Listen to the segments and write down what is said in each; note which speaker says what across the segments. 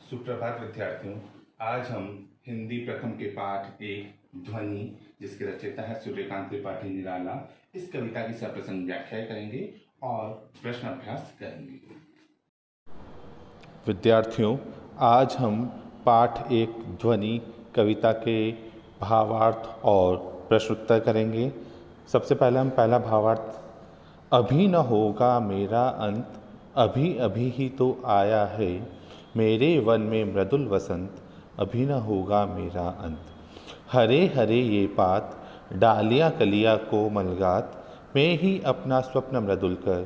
Speaker 1: सुप्रभात विद्यार्थियों। आज हम हिंदी प्रथम के पाठ एक ध्वनि, जिसके रचयिता है सूर्यकांत त्रिपाठी निराला, इस कविता की सप्रसंग व्याख्या करेंगे और प्रश्न अभ्यास करेंगे।
Speaker 2: विद्यार्थियों, आज हम पाठ एक ध्वनि कविता के भावार्थ और प्रश्नोत्तर करेंगे। सबसे पहले हम पहला भावार्थ, अभी न होगा मेरा अंत, अभी अभी ही तो आया है, मेरे वन में मृदुल वसंत, अभी न होगा मेरा अंत। हरे हरे ये पात, डालियाँ कलियाँ को मलगात, मैं ही अपना स्वप्न मृदुल कर,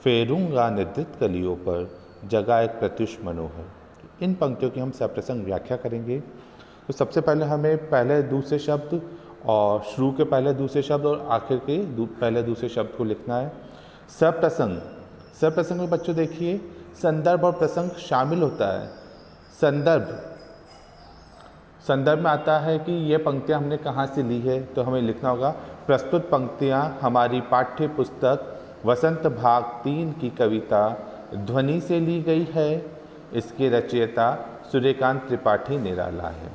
Speaker 2: फेरूंगा निद्रित कलियों पर, जगा एक प्रत्युष मनोहर। इन पंक्तियों की हम सप्रसंग व्याख्या करेंगे। तो सबसे पहले हमें पहले दूसरे शब्द और शुरू के पहले दूसरे शब्द और आखिर के पहले दूसरे शब्द को लिखना है। सप्रसंग, सप्रसंग में बच्चों देखिए संदर्भ और प्रसंग शामिल होता है। संदर्भ में आता है कि ये पंक्तियाँ हमने कहाँ से ली है, तो हमें लिखना होगा प्रस्तुत पंक्तियाँ हमारी पाठ्य पुस्तक वसंत भाग 3 की कविता ध्वनि से ली गई है। इसके रचयिता सूर्यकांत त्रिपाठी निराला है।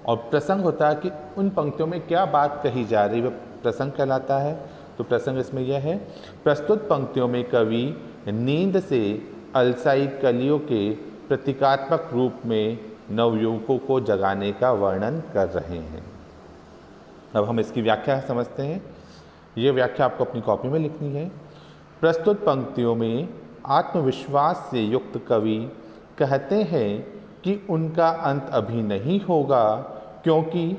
Speaker 2: और प्रसंग होता है कि उन पंक्तियों में क्या बात कही जा रही है, वह प्रसंग कहलाता है। तो प्रसंग इसमें यह है, प्रस्तुत पंक्तियों में कवि नींद से अलसाई कलियों के प्रतीकात्मक रूप में नवयुवकों को जगाने का वर्णन कर रहे हैं। अब हम इसकी व्याख्या समझते हैं। ये व्याख्या आपको अपनी कॉपी में लिखनी है। प्रस्तुत पंक्तियों में आत्मविश्वास से युक्त कवि कहते हैं कि उनका अंत अभी नहीं होगा, क्योंकि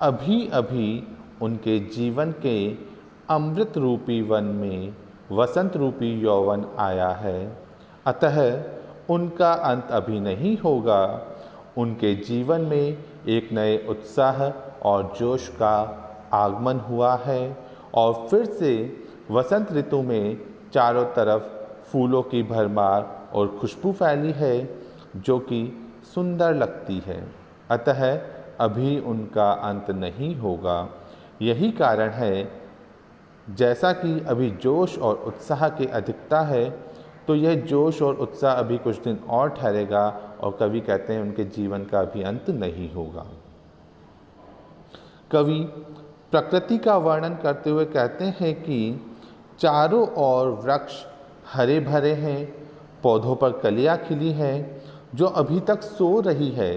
Speaker 2: अभी अभी उनके जीवन के अमृत रूपी वन में वसंत रूपी यौवन आया है। अतः उनका अंत अभी नहीं होगा। उनके जीवन में एक नए उत्साह और जोश का आगमन हुआ है और फिर से वसंत ऋतु में चारों तरफ फूलों की भरमार और खुशबू फैली है, जो कि सुंदर लगती है। अतः अभी उनका अंत नहीं होगा। यही कारण है, जैसा कि अभी जोश और उत्साह की अधिकता है, तो यह जोश और उत्साह अभी कुछ दिन और ठहरेगा और कवि कहते हैं उनके जीवन का भी अंत नहीं होगा। कवि प्रकृति का वर्णन करते हुए कहते हैं कि चारों ओर वृक्ष हरे भरे हैं, पौधों पर कलियां खिली हैं जो अभी तक सो रही है।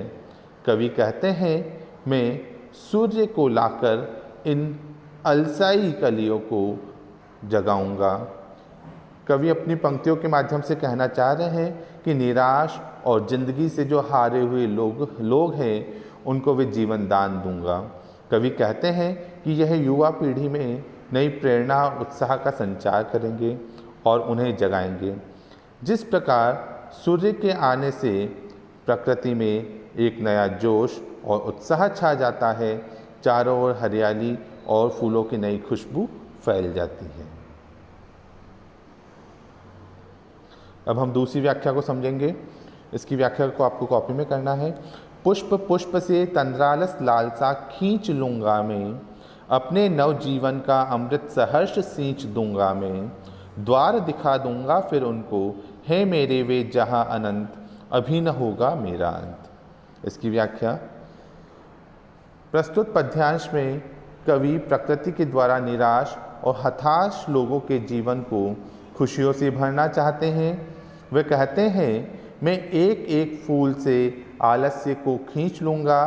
Speaker 2: कवि कहते हैं, मैं सूर्य को लाकर इन अलसाई कलियों को जगाऊंगा। कवि अपनी पंक्तियों के माध्यम से कहना चाह रहे हैं कि निराश और ज़िंदगी से जो हारे हुए लोग हैं, उनको वे जीवन दान दूंगा। कवि कहते हैं कि यह युवा पीढ़ी में नई प्रेरणा और उत्साह का संचार करेंगे और उन्हें जगाएंगे। जिस प्रकार सूर्य के आने से प्रकृति में एक नया जोश और उत्साह छा जाता है, चारों ओर हरियाली और फूलों की नई खुशबू फैल जाती है। अब हम दूसरी व्याख्या को समझेंगे। इसकी व्याख्या को आपको कॉपी में करना है। पुष्प पुष्प से तंद्रालस लालसा खींच लूँगा मैं, अपने नवजीवन का अमृत सहर्ष सींच दूंगा मैं, द्वार दिखा दूंगा फिर उनको, है मेरे वे जहाँ अनंत, अभी न होगा मेरा अंत। इसकी व्याख्या, प्रस्तुत पद्यांश में कवि प्रकृति के द्वारा निराश और हताश लोगों के जीवन को खुशियों से भरना चाहते हैं। वे कहते हैं, मैं एक एक फूल से आलस्य को खींच लूँगा,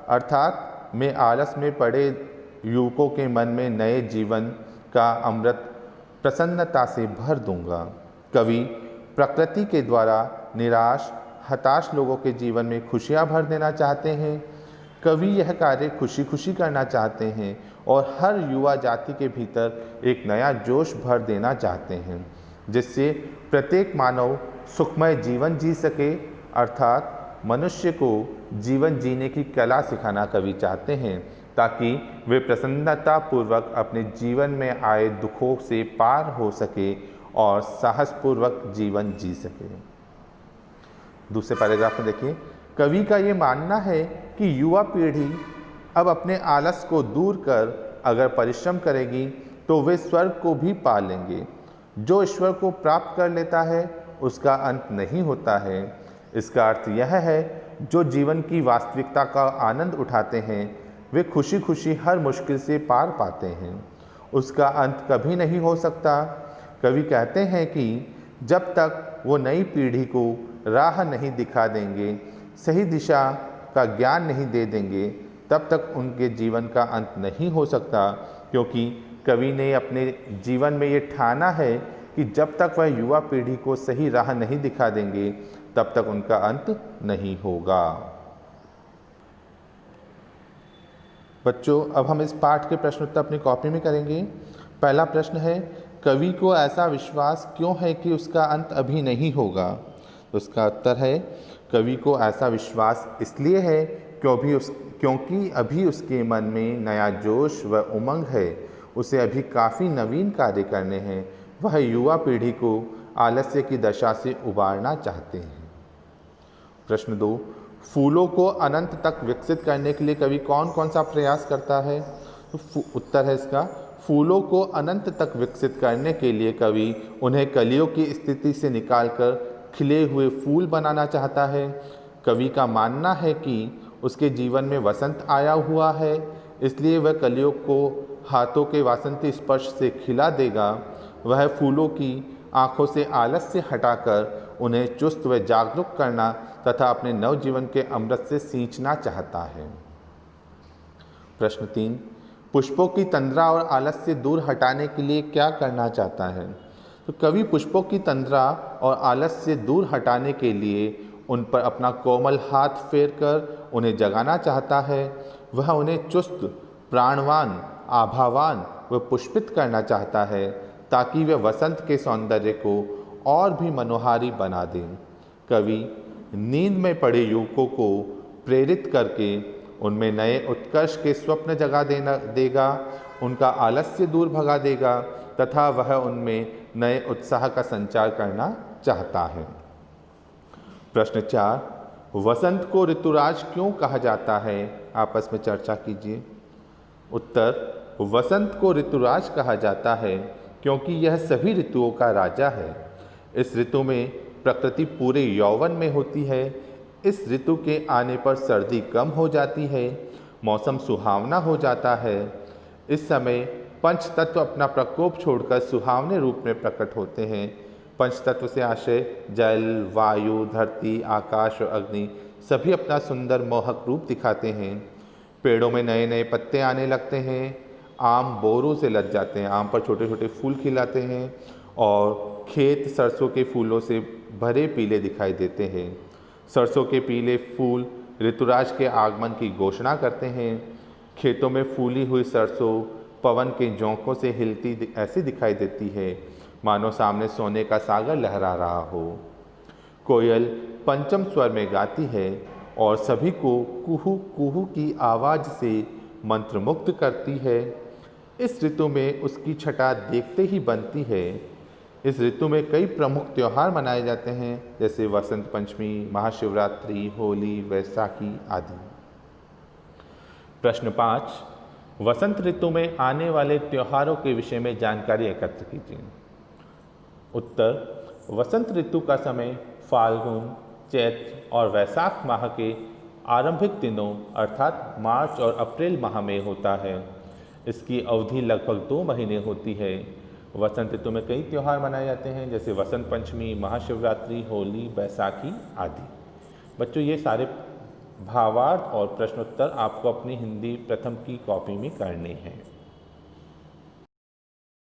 Speaker 2: अर्थात मैं आलस में पड़े युवकों के मन में नए जीवन का अमृत प्रसन्नता से भर दूंगा। कवि प्रकृति के द्वारा निराश हताश लोगों के जीवन में खुशियाँ भर देना चाहते हैं। कवि यह कार्य खुशी खुशी करना चाहते हैं और हर युवा जाति के भीतर एक नया जोश भर देना चाहते हैं, जिससे प्रत्येक मानव सुखमय जीवन जी सके। अर्थात मनुष्य को जीवन जीने की कला सिखाना कवि चाहते हैं, ताकि वे प्रसन्नतापूर्वक अपने जीवन में आए दुखों से पार हो सके और साहसपूर्वक जीवन जी सके। दूसरे पैराग्राफ में देखिए, कवि का ये मानना है कि युवा पीढ़ी अब अपने आलस को दूर कर अगर परिश्रम करेगी तो वे स्वर्ग को भी पा लेंगे। जो ईश्वर को प्राप्त कर लेता है उसका अंत नहीं होता है। इसका अर्थ यह है, जो जीवन की वास्तविकता का आनंद उठाते हैं वे खुशी खुशी हर मुश्किल से पार पाते हैं। उसका अंत कभी नहीं हो सकता। कवि कहते हैं कि जब तक वो नई पीढ़ी को राह नहीं दिखा देंगे, सही दिशा का ज्ञान नहीं दे देंगे, तब तक उनके जीवन का अंत नहीं हो सकता, क्योंकि कवि ने अपने जीवन में ये ठाना है कि जब तक वह युवा पीढ़ी को सही राह नहीं दिखा देंगे, तब तक उनका अंत नहीं होगा। बच्चों, अब हम इस पाठ के प्रश्न उत्तर अपनी कॉपी में करेंगे। पहला प्रश्न है, कवि को ऐसा विश्वास क्यों है कि उसका अंत अभी नहीं होगा? तो उसका उत्तर है, कवि को ऐसा विश्वास इसलिए है क्योंकि अभी उसके मन में नया जोश व उमंग है। उसे अभी काफ़ी नवीन कार्य करने हैं। वह युवा पीढ़ी को आलस्य की दशा से उबारना चाहते हैं। प्रश्न 2, फूलों को अनंत तक विकसित करने के लिए कवि कौन कौन सा प्रयास करता है? तो उत्तर है इसका, फूलों को अनंत तक विकसित करने के लिए कवि उन्हें कलियों की स्थिति से निकालकर खिले हुए फूल बनाना चाहता है। कवि का मानना है कि उसके जीवन में वसंत आया हुआ है, इसलिए वह कलियों को हाथों के वासंती स्पर्श से खिला देगा। वह फूलों की आँखों से आलस्य हटाकर उन्हें चुस्त व जागरूक करना तथा अपने नवजीवन के अमृत से सींचना चाहता है। प्रश्न 3, पुष्पों की तंद्रा और आलस्य दूर हटाने के लिए क्या करना चाहता है? तो कवि पुष्पों की तंद्रा और आलस्य दूर हटाने के लिए उन पर अपना कोमल हाथ फेरकर उन्हें जगाना चाहता है। वह उन्हें चुस्त, प्राणवान, आभावान व पुष्पित करना चाहता है, ताकि वे वसंत के सौंदर्य को और भी मनोहारी बना दें। कवि नींद में पड़े युवकों को प्रेरित करके उनमें नए उत्कर्ष के स्वप्न जगा देगा, उनका आलस्य दूर भगा देगा तथा वह उनमें नए उत्साह का संचार करना चाहता है। प्रश्न 4, वसंत को ऋतुराज क्यों कहा जाता है? आपस में चर्चा कीजिए। उत्तर, वसंत को ऋतुराज कहा जाता है क्योंकि यह सभी ऋतुओं का राजा है। इस ऋतु में प्रकृति पूरे यौवन में होती है। इस ऋतु के आने पर सर्दी कम हो जाती है, मौसम सुहावना हो जाता है। इस समय पंच तत्व अपना प्रकोप छोड़कर सुहावने रूप में प्रकट होते हैं। पंच तत्व से आशय जल, वायु, धरती, आकाश और अग्नि सभी अपना सुंदर मोहक रूप दिखाते हैं। पेड़ों में नए नए पत्ते आने लगते हैं। आम बोरों से लद जाते हैं, आम पर छोटे छोटे फूल खिलाते हैं और खेत सरसों के फूलों से भरे पीले दिखाई देते हैं। सरसों के पीले फूल ऋतुराज के आगमन की घोषणा करते हैं। खेतों में फूली हुई सरसों पवन के झोंकों से हिलती ऐसी दिखाई देती है, मानो सामने सोने का सागर लहरा रहा हो। कोयल पंचम स्वर में गाती है और सभी को कुहू कुहू की आवाज़ से मंत्रमुग्ध करती है। इस ऋतु में उसकी छटा देखते ही बनती है। इस ऋतु में कई प्रमुख त्यौहार मनाए जाते हैं, जैसे वसंत पंचमी, महाशिवरात्रि, होली, वैसाखी आदि। प्रश्न 5, वसंत ऋतु में आने वाले त्योहारों के विषय में जानकारी एकत्र कीजिए। उत्तर, वसंत ऋतु का समय फाल्गुन, चैत्र और वैसाख माह के आरंभिक दिनों अर्थात मार्च और अप्रैल माह में होता है। इसकी अवधि लगभग 2 महीने होती है। वसंत ऋतु में कई त्यौहार मनाए जाते हैं, जैसे वसंत पंचमी, महाशिवरात्रि, होली, बैसाखी आदि। बच्चों, ये सारे भावार्थ और प्रश्नोत्तर आपको अपनी हिंदी प्रथम की कॉपी में करने हैं।